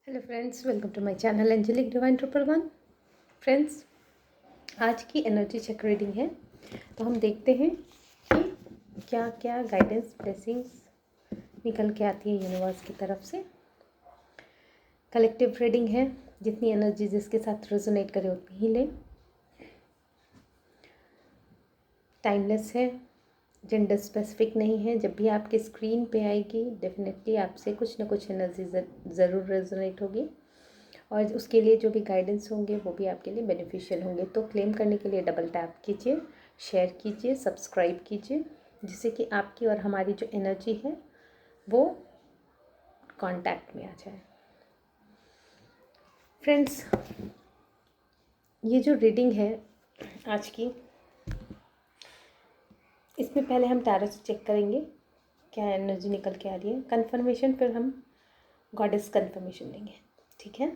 Hello friends, welcome to my channel angelic divine 111। Friends, आज की energy check reading है, तो हम देखते हैं कि क्या क्या गाइडेंस ब्लेसिंग्स निकल के आती है यूनिवर्स की तरफ से। कलेक्टिव रीडिंग है, जितनी एनर्जी जिसके साथ रेजोनेट करे उतनी ही लें। टाइमलेस है, जेंडर स्पेसिफिक नहीं है। जब भी आपके स्क्रीन पे आएगी डेफिनेटली आपसे कुछ ना कुछ एनर्जी ज़रूर रेजोनेट होगी, और उसके लिए जो भी गाइडेंस होंगे वो भी आपके लिए बेनिफिशियल होंगे। तो क्लेम करने के लिए डबल टैप कीजिए, शेयर कीजिए, सब्सक्राइब कीजिए, जिससे कि आपकी और हमारी जो एनर्जी है वो कांटेक्ट में आ जाए। फ्रेंड्स, ये जो रीडिंग है आज की, इसमें पहले हम टैरो से चेक करेंगे क्या एनर्जी निकल के आ रही है। कंफर्मेशन फिर हम गॉडेस कंफर्मेशन लेंगे, ठीक है।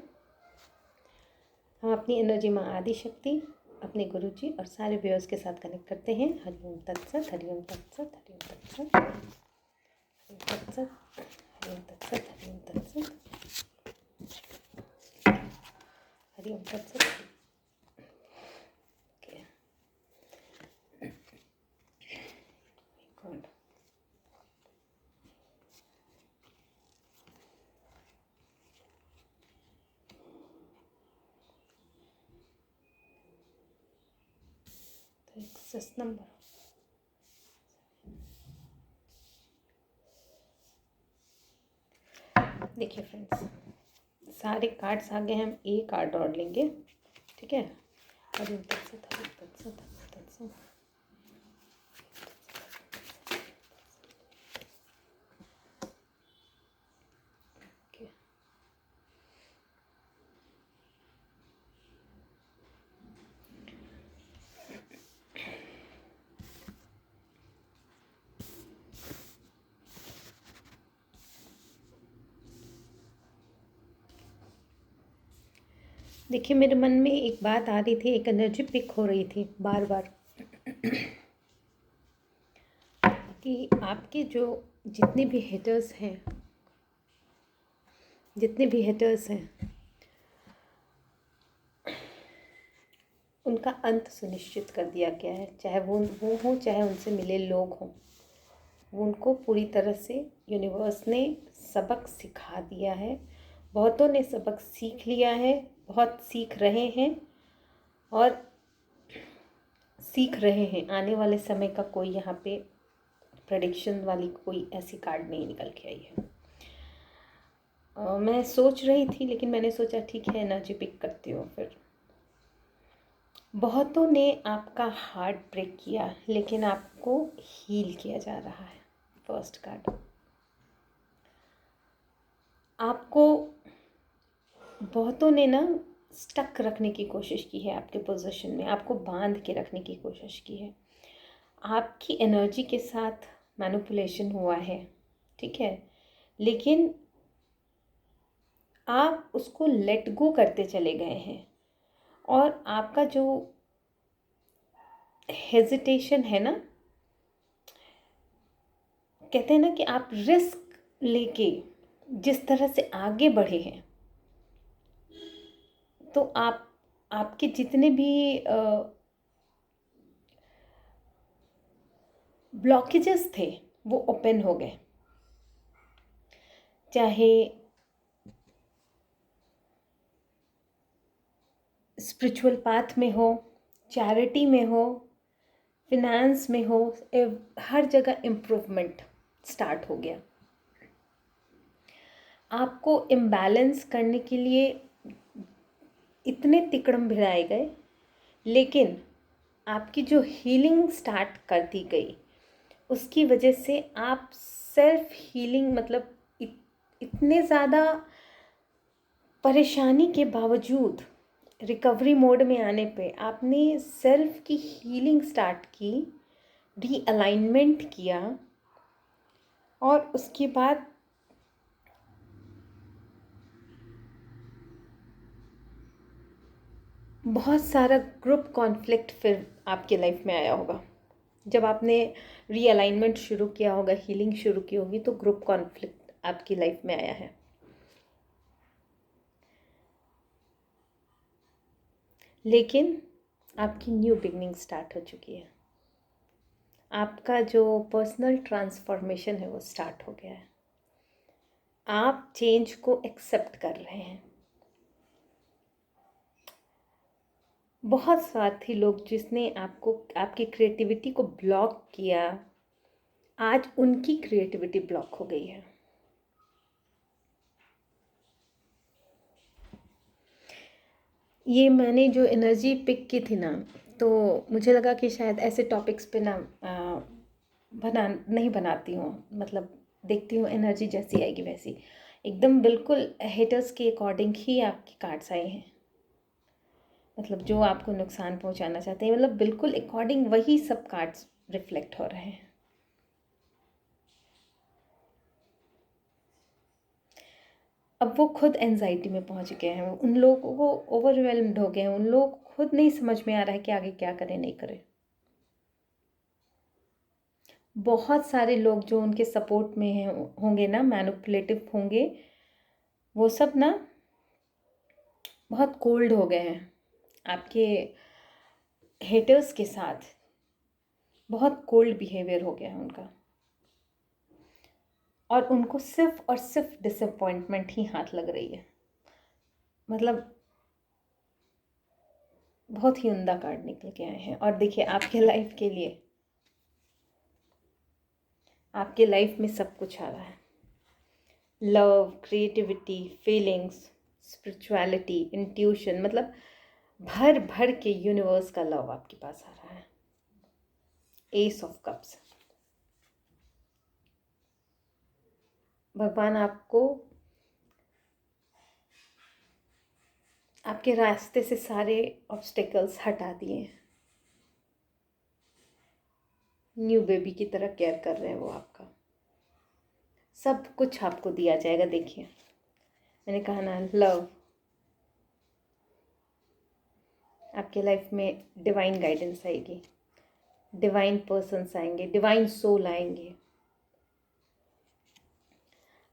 हम अपनी एनर्जी माँ आदि शक्ति, अपने गुरुजी और सारे व्यूअर्स के साथ कनेक्ट करते हैं। हरिओम तत्सत, हरिओम तत्सत, हरिओम तत्सत, हरिओम तत्सत, हरिओम तत्सत, हरिओम तत्सत, हरिओम तत्सत। गॉड, तो एक्सेस नंबर। देखिए फ्रेंड्स, सारे कार्ड्स आगे, हम एक कार्ड और लेंगे, ठीक है। हरिओम तत्सत, हरिओम तत्सत, हरिओम तत्सत। ओके, देखिए मेरे मन में एक बात आ रही थी, एक एनर्जी पिक हो रही थी बार बार कि आपके जो जितने भी हेटर्स हैं, उनका अंत सुनिश्चित कर दिया गया है। चाहे वो हो, चाहे उनसे मिले लोग हों, उनको पूरी तरह से यूनिवर्स ने सबक सिखा दिया है। बहुतों ने सबक सीख लिया है, बहुत सीख रहे हैं और सीख रहे हैं। आने वाले समय का कोई यहाँ पे प्रेडिक्शन वाली कोई ऐसी कार्ड नहीं निकल के आई है। मैं सोच रही थी, लेकिन मैंने सोचा ठीक है एनर्जी पिक करती हूँ फिर। बहुतों ने आपका हार्ट ब्रेक किया, लेकिन आपको हील किया जा रहा है। फर्स्ट कार्ड, आपको बहुतों ने ना स्टक रखने की कोशिश की है आपके पोजीशन में, आपको बांध के रखने की कोशिश की है। आपकी एनर्जी के साथ मैनिपुलेशन हुआ है, ठीक है, लेकिन आप उसको लेट गो करते चले गए हैं। और आपका जो हेजिटेशन है ना, कहते हैं ना कि आप रिस्क लेके जिस तरह से आगे बढ़े हैं, तो आपके जितने भी ब्लॉकेजेस थे वो ओपन हो गए। चाहे स्पिरिचुअल पाथ में हो, चैरिटी में हो, फिनेंस में हो, हर जगह इम्प्रूवमेंट स्टार्ट हो गया। आपको इम्बैलेंस करने के लिए इतने तिकड़म भिड़ाए गए, लेकिन आपकी जो हीलिंग स्टार्ट कर दी गई, उसकी वजह से आप सेल्फ हीलिंग, मतलब इतने ज़्यादा परेशानी के बावजूद रिकवरी मोड में आने पे आपने सेल्फ की हीलिंग स्टार्ट की, रीअलाइनमेंट किया, और उसके बाद बहुत सारा ग्रुप कॉन्फ्लिक्ट फिर आपके लाइफ में आया होगा। जब आपने रीअलाइनमेंट शुरू किया होगा, हीलिंग शुरू की होगी, तो ग्रुप कॉन्फ्लिक्ट आपकी लाइफ में आया है। लेकिन आपकी न्यू बिगनिंग स्टार्ट हो चुकी है। आपका जो पर्सनल ट्रांसफॉर्मेशन है वो स्टार्ट हो गया है। आप चेंज को एक्सेप्ट कर रहे हैं। बहुत साथी लोग जिसने आपको, आपकी क्रिएटिविटी को ब्लॉक किया, आज उनकी क्रिएटिविटी ब्लॉक हो गई है। ये मैंने जो एनर्जी पिक की थी ना, तो मुझे लगा कि शायद ऐसे टॉपिक्स पे ना नहीं बनाती हूँ, मतलब देखती हूँ एनर्जी जैसी आएगी वैसी, एकदम बिल्कुल हेटर्स के अकॉर्डिंग ही आपकी कार्ड्स आई हैं। मतलब जो आपको नुकसान पहुंचाना चाहते हैं, मतलब बिल्कुल अकॉर्डिंग वही सब कार्ड्स रिफ्लेक्ट हो रहे हैं। अब वो खुद एंजाइटी में पहुंच गए हैं, उन लोगों को ओवरवेलम्ड हो गए हैं, उन लोगों को खुद नहीं समझ में आ रहा है कि आगे क्या करें नहीं करें। बहुत सारे लोग जो उनके सपोर्ट में हैं होंगे ना, मैनिपुलेटिव होंगे, वो सब ना बहुत कोल्ड हो गए हैं आपके हेटर्स के साथ। बहुत कोल्ड बिहेवियर हो गया है उनका, और उनको सिर्फ और सिर्फ डिसअपॉइंटमेंट ही हाथ लग रही है। मतलब बहुत ही उम्दा कार्ड निकल के आए हैं। और देखिए आपके लाइफ के लिए, आपके लाइफ में सब कुछ आ रहा है। Love, creativity, feelings, spirituality, intuition, मतलब भर भर के यूनिवर्स का लव आपके पास आ रहा है। एस ऑफ कप्स, भगवान आपको, आपके रास्ते से सारे ऑब्स्टेकल्स हटा दिए हैं। न्यू बेबी की तरह केयर कर रहे हैं वो आपका। सब कुछ आपको दिया जाएगा। देखिए मैंने कहा ना, लव, आपके लाइफ में डिवाइन गाइडेंस आएगी, डिवाइन पर्सन्स आएंगे, डिवाइन सोल आएंगे।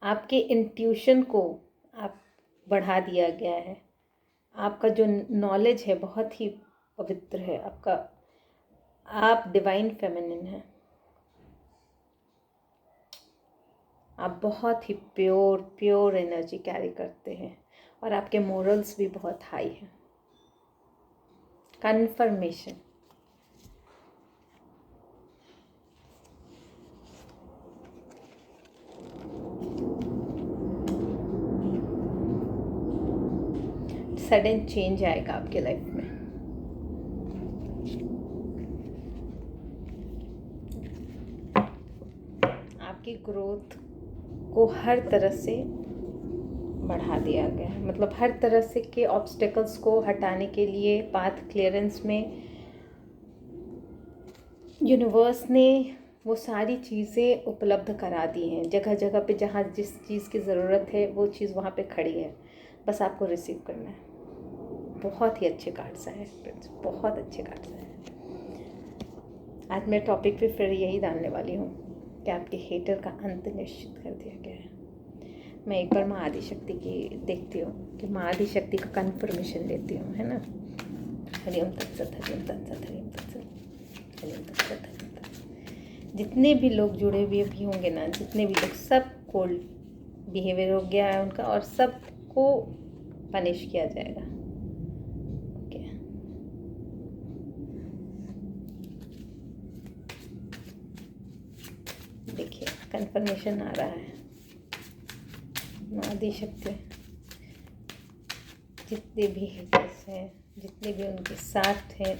आपके इंट्यूशन को आप बढ़ा दिया गया है। आपका जो नॉलेज है बहुत ही पवित्र है आपका। आप डिवाइन फेमिनिन हैं। आप बहुत ही प्योर एनर्जी कैरी करते हैं, और आपके मोरल्स भी बहुत हाई हैं। कन्फर्मेशन, सडन चेंज आएगा आपके लाइफ में। आपकी ग्रोथ को हर तरह से बढ़ा दिया गया है। मतलब हर तरह से के ऑब्स्टेकल्स को हटाने के लिए पाथ क्लियरेंस में यूनिवर्स ने वो सारी चीज़ें उपलब्ध करा दी हैं। जगह जगह पे जहाँ जिस चीज़ की ज़रूरत है वो चीज़ वहाँ पे खड़ी है, बस आपको रिसीव करना है। बहुत ही अच्छे कार्ड्स आए फ्रेंड्स, बहुत अच्छे कार्ड्स आए। आज मैं टॉपिक पे फिर यही डालने वाली हूँ कि आपके हेटर का अंत निश्चित कर दिया गया है। मैं एक बार माँ आदिशक्ति की देखती हूँ कि माँ आदिशक्ति का कन्फर्मेशन लेती हूँ, है ना। हरिओम तत्सत, हरिओम तत्सत, हरिओम तत्सत, हरिओम तत्सत, हरिओम तत्सत। जितने भी लोग जुड़े हुए भी होंगे ना, जितने भी लोग, सब कोल्ड बिहेवियर हो गया है उनका, और सबको पनिश किया जाएगा। ओके, देखिए कन्फर्मेशन आ रहा है। आदिशक्ति जितने भी हेटर्स हैं, जितने भी उनके साथ हैं,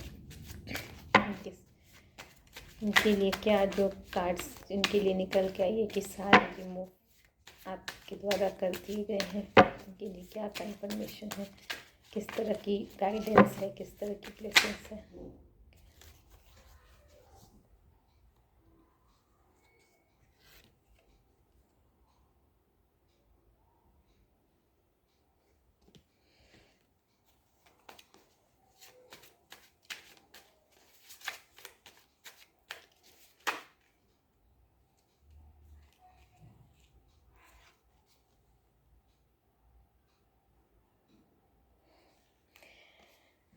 उनके लिए क्या जो कार्ड्स इनके लिए निकल के आई है कि सारे रिमूव आपके द्वारा कर दिए गए हैं। उनके लिए क्या कन्फर्मेशन है, किस तरह की गाइडेंस है, किस तरह की ब्लेसिंग्स है।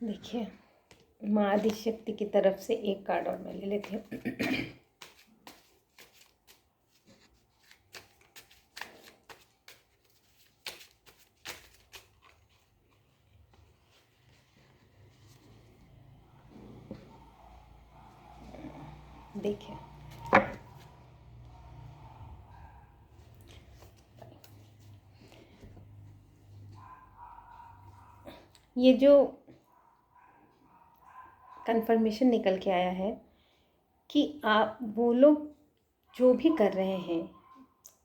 देखिए, माँ आदिशक्ति की तरफ से एक कार्ड और मैं ले लेती हूँ। देखिए, ये जो कंफर्मेशन निकल के आया है कि आप वो लोग जो भी कर रहे हैं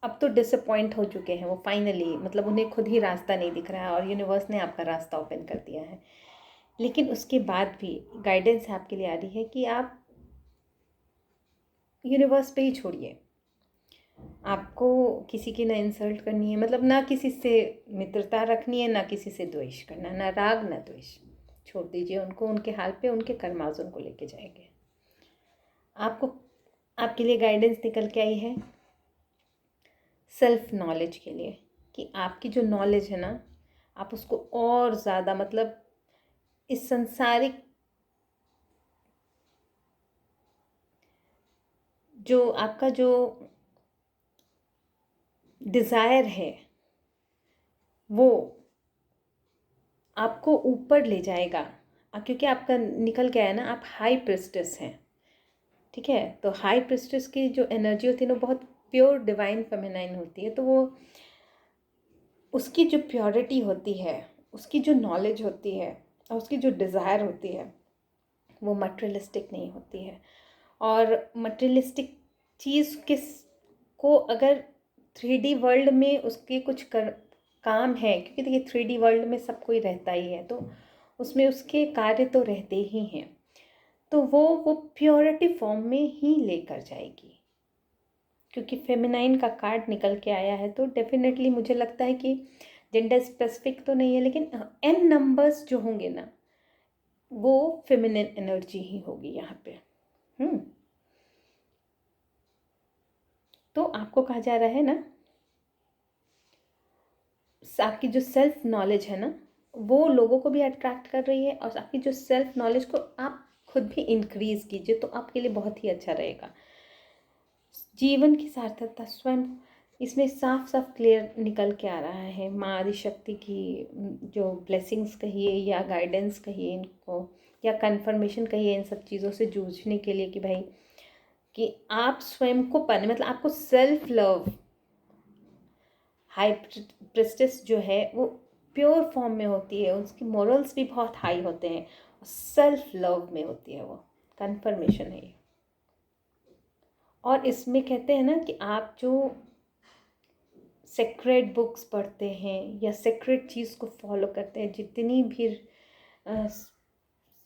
अब तो डिसअपॉइंट हो चुके हैं वो फाइनली, मतलब उन्हें खुद ही रास्ता नहीं दिख रहा है और यूनिवर्स ने आपका रास्ता ओपन कर दिया है। लेकिन उसके बाद भी गाइडेंस आपके लिए आ रही है कि आप यूनिवर्स पे ही छोड़िए। आपको किसी की ना इंसल्ट करनी है, मतलब ना किसी से मित्रता रखनी है, ना किसी से द्वेष करना, ना राग ना द्वेष। छोड़ दीजिए उनको, उनके हाल पे, उनके कर्माज उनको लेके जाएंगे। आपको आपके लिए गाइडेंस निकल के आई है सेल्फ नॉलेज के लिए, कि आपकी जो नॉलेज है ना आप उसको और ज़्यादा, मतलब इस संसारिक जो आपका जो डिज़ायर है वो आपको ऊपर ले जाएगा। क्योंकि आपका निकल के आया ना, आप हाई प्रिस्टेस हैं, ठीक है। तो हाई प्रिस्टेस की जो एनर्जी होती है ना बहुत प्योर डिवाइन फेमिनाइन होती है। तो वो उसकी जो प्योरिटी होती है, उसकी जो नॉलेज होती है और उसकी जो डिज़ायर होती है वो मटेरियलिस्टिक नहीं होती है। और मटेरियलिस्टिक चीज़ किस को अगर 3D वर्ल्ड में उसके कुछ कर काम है, क्योंकि देखिए 3D वर्ल्ड में सब कोई रहता ही है, तो उसमें उसके कार्य तो रहते ही हैं। तो वो प्योरिटी फॉर्म में ही लेकर जाएगी। क्योंकि फेमिनाइन का कार्ड निकल के आया है तो डेफिनेटली मुझे लगता है कि जेंडर स्पेसिफिक तो नहीं है, लेकिन n नंबर्स जो होंगे ना वो फेमिनिन एनर्जी ही होगी यहाँ पे। तो आपको कहा जा रहा है ना, आपकी जो सेल्फ नॉलेज है ना वो लोगों को भी अट्रैक्ट कर रही है, और आपकी जो सेल्फ नॉलेज को आप खुद भी इंक्रीज कीजिए तो आपके लिए बहुत ही अच्छा रहेगा। जीवन की सार्थकता स्वयं इसमें साफ साफ क्लियर निकल के आ रहा है। माँ आदिशक्ति की जो ब्लेसिंग्स कहिए या गाइडेंस कहिए इनको, या कन्फर्मेशन कहिए, इन सब चीज़ों से जूझने के लिए कि भाई कि आप स्वयं को पाने, मतलब आपको सेल्फ लव, हाई प्रेस्टिस जो है वो प्योर फॉर्म में होती है, उसकी मॉरल्स भी बहुत हाई होते हैं, सेल्फ लव में होती है वो कन्फर्मेशन है ये। और इसमें कहते हैं ना कि आप जो सेक्रेट बुक्स पढ़ते हैं या सेक्रेट चीज़ को फॉलो करते हैं, जितनी भी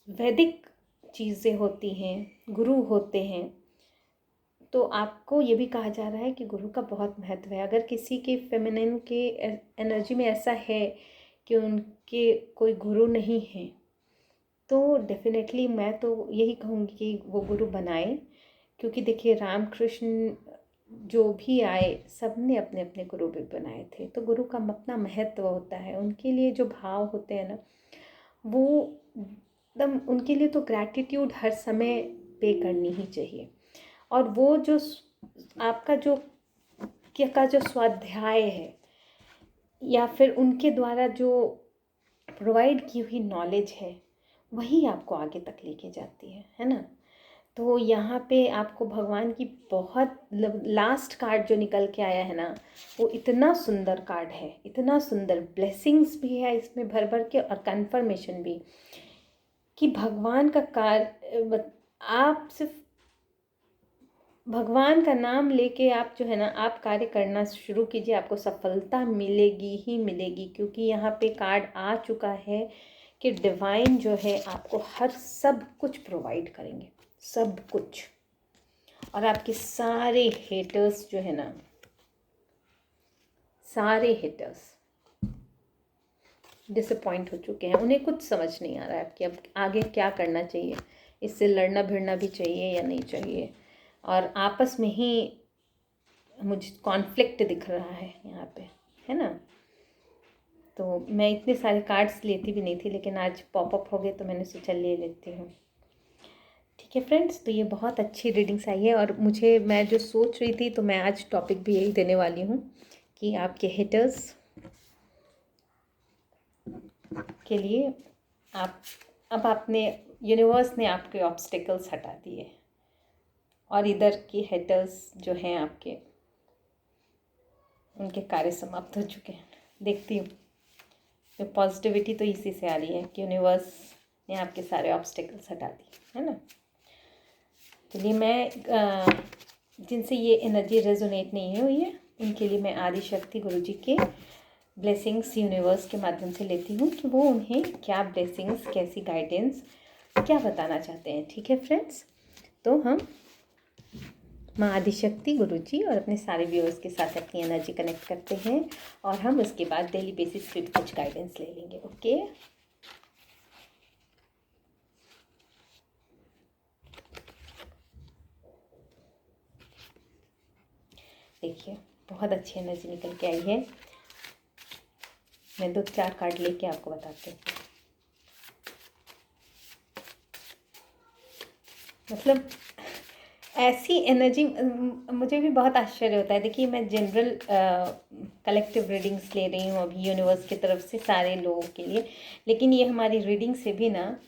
वैदिक चीज़ें होती हैं, गुरु होते हैं, तो आपको ये भी कहा जा रहा है कि गुरु का बहुत महत्व है। अगर किसी के फेमिनिन के एनर्जी में ऐसा है कि उनके कोई गुरु नहीं है तो डेफिनेटली मैं तो यही कहूँगी कि वो गुरु बनाए। क्योंकि देखिए रामकृष्ण जो भी आए सब ने अपने अपने गुरु भी बनाए थे, तो गुरु का अपना महत्व होता है। उनके लिए जो भाव होते हैं ना वो एकदम, उनके लिए तो ग्रैटिट्यूड हर समय पे करनी ही चाहिए। और वो जो आपका जो क्या का जो स्वाध्याय है या फिर उनके द्वारा जो प्रोवाइड की हुई नॉलेज है वही आपको आगे तक लेके जाती है ना। तो यहाँ पे आपको भगवान की बहुत लास्ट कार्ड जो निकल के आया है ना वो इतना सुंदर कार्ड है, इतना सुंदर ब्लेसिंग्स भी है इसमें भर भर के, और कन्फर्मेशन भी कि भगवान का कार्य, आप सिर्फ भगवान का नाम लेके आप जो है ना आप कार्य करना शुरू कीजिए, आपको सफलता मिलेगी ही मिलेगी। क्योंकि यहाँ पे कार्ड आ चुका है कि डिवाइन जो है आपको हर सब कुछ प्रोवाइड करेंगे, सब कुछ। और आपके सारे हेटर्स जो है ना, सारे हेटर्स डिसअपॉइंट हो चुके हैं, उन्हें कुछ समझ नहीं आ रहा है कि अब आगे क्या करना चाहिए, इससे लड़ना भिड़ना भी चाहिए या नहीं चाहिए। और आपस में ही मुझे कॉन्फ्लिक्ट दिख रहा है यहाँ पे, है ना। तो मैं इतने सारे कार्ड्स लेती भी नहीं थी, लेकिन आज पॉपअप हो गए तो मैंने सोचा ले लेती हूँ। ठीक है फ्रेंड्स, तो ये बहुत अच्छी रीडिंग्स आई है, और मैं जो सोच रही थी, तो मैं आज टॉपिक भी यही देने वाली हूँ कि आपके हेटर्स के लिए अब आपने यूनिवर्स ने आपके ऑब्स्टेकल्स हटा दिए, और इधर की हेटर्स जो हैं आपके, उनके कार्य समाप्त हो चुके हैं। देखती हूँ तो पॉजिटिविटी तो इसी से आ रही है कि यूनिवर्स ने आपके सारे ऑब्स्टेकल्स हटा दिए, है ना। चलिए, मैं जिनसे ये एनर्जी रेजोनेट नहीं हुई है उनके लिए मैं आदि शक्ति गुरुजी के ब्लेसिंग्स यूनिवर्स के माध्यम से लेती हूँ कि वो उन्हें क्या ब्लेसिंग्स, कैसी गाइडेंस, क्या बताना चाहते हैं। ठीक है फ्रेंड्स, तो हम माँ आदिशक्ति गुरुजी और अपने सारे व्यूअर्स के साथ अपनी एनर्जी कनेक्ट करते हैं, और हम उसके बाद डेली बेसिस पे कुछ गाइडेंस ले लेंगे। ओके, देखिए बहुत अच्छी एनर्जी निकल के आई है। मैं 2-4 कार्ड लेके आपको बताती हूँ। मतलब ऐसी एनर्जी, मुझे भी बहुत आश्चर्य होता है। देखिए, मैं जनरल कलेक्टिव रीडिंग्स ले रही हूँ अभी यूनिवर्स की तरफ से सारे लोगों के लिए, लेकिन ये हमारी रीडिंग से भी ना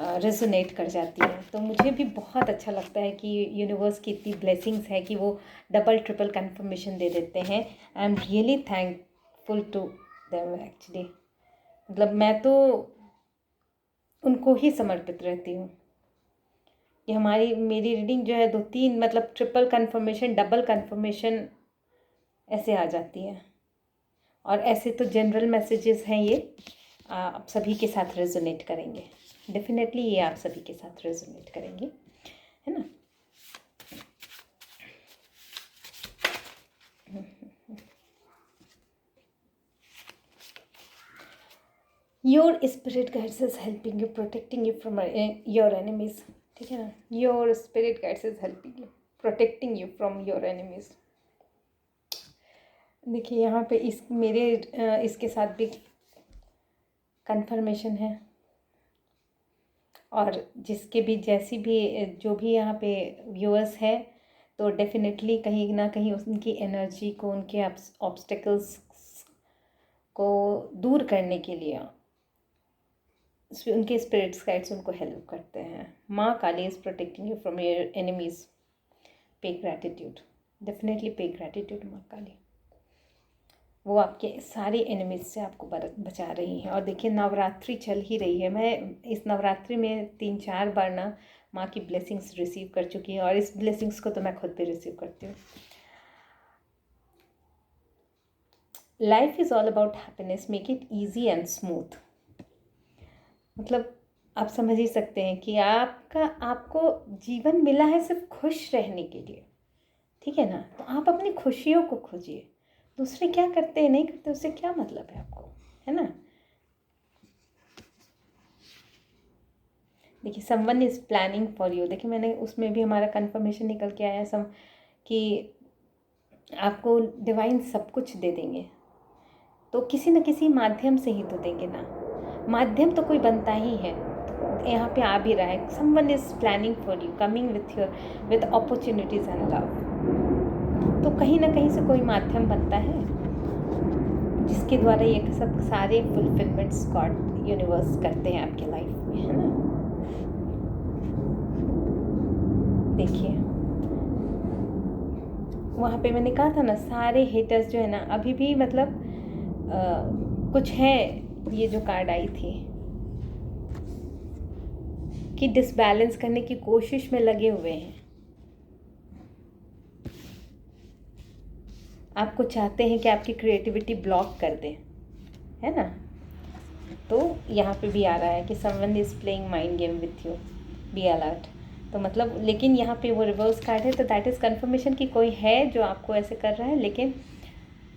रेजोनेट कर जाती है। तो मुझे भी बहुत अच्छा लगता है कि यूनिवर्स की इतनी ब्लेसिंग्स है कि वो डबल ट्रिपल कंफर्मेशन दे देते हैं। I am really thankful to them actually. मतलब मैं तो उनको ही समर्पित रहती हूँ कि मेरी रीडिंग जो है 2-3 मतलब ट्रिपल कंफर्मेशन, डबल कंफर्मेशन ऐसे आ जाती है। और ऐसे तो जनरल मैसेजेस हैं ये, आप सभी के साथ रेजोनेट करेंगे। डेफिनेटली ये आप सभी के साथ रेजोनेट करेंगे, है ना। Your spirit guides is helping you, protecting you from your enemies. ठीक है ना, your spirit guides is helping you, protecting you from your enemies. देखिए यहाँ पे इसके साथ भी कंफर्मेशन है, और जिसके भी जैसी भी जो भी यहाँ पे व्यूअर्स है, तो डेफिनेटली कहीं ना कहीं उनकी एनर्जी को, उनके ऑब्स्टेकल्स को दूर करने के लिए उनके स्पिरिट्स गाइड्स उनको हेल्प करते हैं। माँ Kali is protecting you from your enemies. Pay gratitude, definitely pay gratitude माँ काली। वो आपके सारे एनिमीज से आपको बचा रही हैं। और देखिए, नवरात्रि चल ही रही है। मैं इस नवरात्रि में 3-4 बार ना माँ की ब्लेसिंग्स रिसीव कर चुकी हैं, और इस ब्लेसिंग्स को तो मैं खुद भी रिसीव करती हूँ। Life is all about happiness, make it easy and smooth. मतलब आप समझ ही सकते हैं कि आपको जीवन मिला है सिर्फ खुश रहने के लिए। ठीक है ना, तो आप अपनी खुशियों को खोजिए। दूसरे क्या करते हैं नहीं करते उससे क्या मतलब है आपको, है ना। देखिए, someone is planning for you. देखिए, मैंने उसमें भी हमारा कंफर्मेशन निकल के आया कि आपको डिवाइन सब कुछ दे देंगे, तो किसी न किसी माध्यम से ही तो देंगे ना। माध्यम तो कोई बनता ही है, तो यहाँ पे आ भी रहा है। Someone is planning for you, coming with opportunities and love. तो कहीं ना कहीं से कोई माध्यम बनता है जिसके द्वारा ये सब सारे फुलफिलमेंट्स गॉड यूनिवर्स करते हैं आपके लाइफ में, है ना। देखिए, वहाँ पे मैंने कहा था ना, सारे हेटर्स जो है ना अभी भी मतलब कुछ है। ये जो कार्ड आई थी कि डिसबैलेंस करने की कोशिश में लगे हुए हैं। आपको चाहते हैं कि आपकी क्रिएटिविटी ब्लॉक कर दें, है ना। तो यहाँ पे भी आ रहा है कि someone is playing mind game with you, be alert. तो मतलब, लेकिन यहाँ पे वो रिवर्स कार्ड है, तो दैट इज़ कन्फर्मेशन कि कोई है जो आपको ऐसे कर रहा है, लेकिन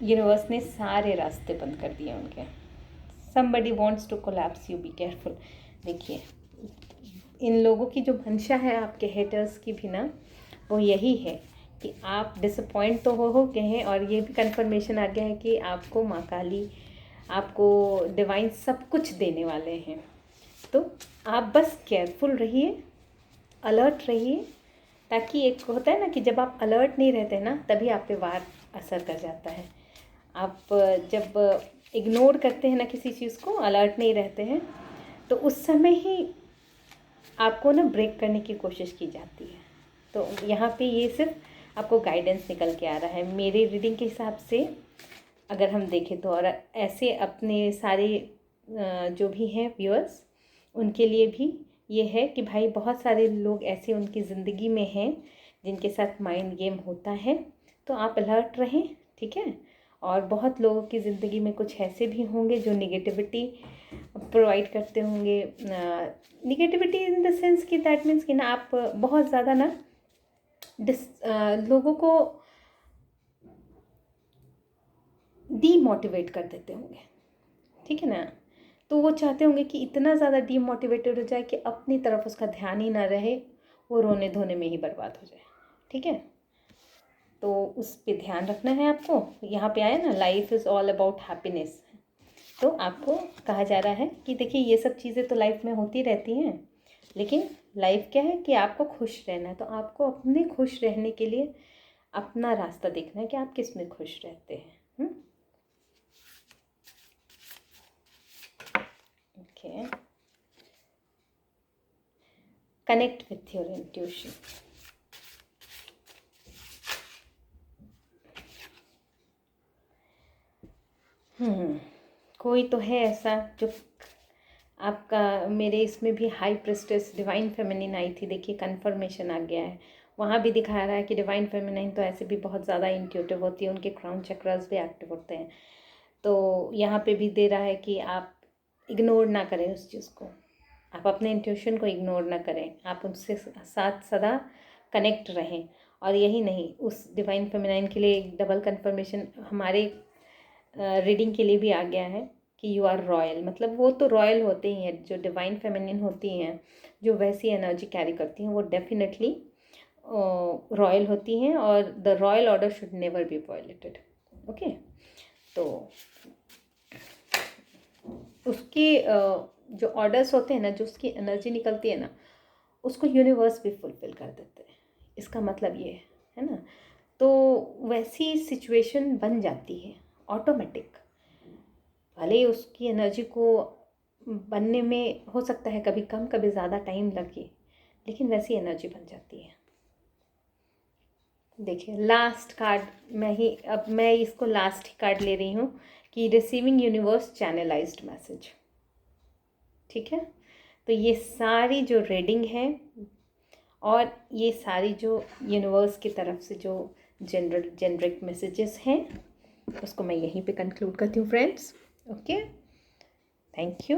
यूनिवर्स ने सारे रास्ते बंद कर दिए उनके। Somebody wants to collapse you, be careful. देखिए, इन लोगों की जो मंशा है आपके हेटर्स की भी ना, वो यही है कि आप डिसअपॉइंट तो हो गए हैं, और ये भी कंफर्मेशन आ गया है कि आपको माँ काली आपको डिवाइन सब कुछ देने वाले हैं। तो आप बस केयरफुल रहिए, अलर्ट रहिए, ताकि एक होता है ना कि जब आप अलर्ट नहीं रहते ना तभी आप पे वार असर कर जाता है। आप जब इग्नोर करते हैं ना किसी चीज़ को, अलर्ट नहीं रहते हैं, तो उस समय ही आपको ना ब्रेक करने की कोशिश की जाती है। तो यहाँ पे ये सिर्फ आपको गाइडेंस निकल के आ रहा है मेरी रीडिंग के हिसाब से, अगर हम देखें तो। और ऐसे अपने सारे जो भी हैं व्यूअर्स, उनके लिए भी ये है कि भाई बहुत सारे लोग ऐसे उनकी ज़िंदगी में हैं जिनके साथ माइंड गेम होता है, तो आप अलर्ट रहें, ठीक है। और बहुत लोगों की ज़िंदगी में कुछ ऐसे भी होंगे जो निगेटिविटी प्रोवाइड करते होंगे। निगेटिविटी इन द सेंस कि दैट मीन्स कि ना आप बहुत ज़्यादा ना लोगों को डीमोटिवेट कर देते होंगे, ठीक है ना। तो वो चाहते होंगे कि इतना ज़्यादा डीमोटिवेटेड हो जाए कि अपनी तरफ उसका ध्यान ही ना रहे, वो रोने धोने में ही बर्बाद हो जाए, ठीक है। तो उस पे ध्यान रखना है आपको। यहाँ पे आया ना, life is all about happiness. तो आपको कहा जा रहा है कि देखिए ये सब चीज़ें तो लाइफ में होती रहती हैं, लेकिन लाइफ क्या है कि आपको खुश रहना है। तो आपको अपने खुश रहने के लिए अपना रास्ता देखना है कि आप किस में खुश रहते हैं। Okay, connect with your intuition. कोई तो है ऐसा जो आपका, मेरे इसमें भी हाई प्रिस्टेस डिवाइन फेमिनिन आई थी, देखिए कन्फर्मेशन आ गया है। वहाँ भी दिखा रहा है कि डिवाइन फेमिनिन तो ऐसे भी बहुत ज़्यादा इंट्यूटिव होती है, उनके क्राउन चक्रास भी एक्टिव होते हैं। तो यहाँ पे भी दे रहा है कि आप इग्नोर ना करें उस चीज़ को, आप अपने इंट्यूशन को इग्नोर ना करें, आप उनसे साथ सदा कनेक्ट रहें। और यही नहीं, उस डिवाइन फेमिनाइन के लिए एक डबल कन्फर्मेशन हमारे रीडिंग के लिए भी आ गया है कि यू आर रॉयल। मतलब वो तो रॉयल होते ही हैं, जो डिवाइन फेमिनिन होती हैं, जो वैसी एनर्जी कैरी करती हैं, वो डेफिनेटली रॉयल होती हैं। और the royal order should never be violated. Okay, तो उसकी जो ऑर्डर्स होते हैं ना, जो उसकी एनर्जी निकलती है ना, उसको यूनिवर्स भी फुलफिल कर देते हैं। इसका मतलब ये है ना। तो वैसी सिचुएशन बन जाती है ऑटोमेटिक, भले ही उसकी एनर्जी को बनने में हो सकता है कभी कम कभी ज़्यादा टाइम लगे, लेकिन वैसी एनर्जी बन जाती है। देखिए लास्ट कार्ड अब मैं इसको लास्ट ही कार्ड ले रही हूँ कि रिसीविंग यूनिवर्स चैनलाइज्ड मैसेज, ठीक है। तो ये सारी जो रीडिंग है और ये सारी जो यूनिवर्स की तरफ से जो जेनरिक मैसेजेस हैं, उसको मैं यहीं पे कंक्लूड करती हूँ friends. Okay, thank you,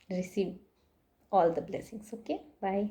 receive all the blessings. Okay, bye.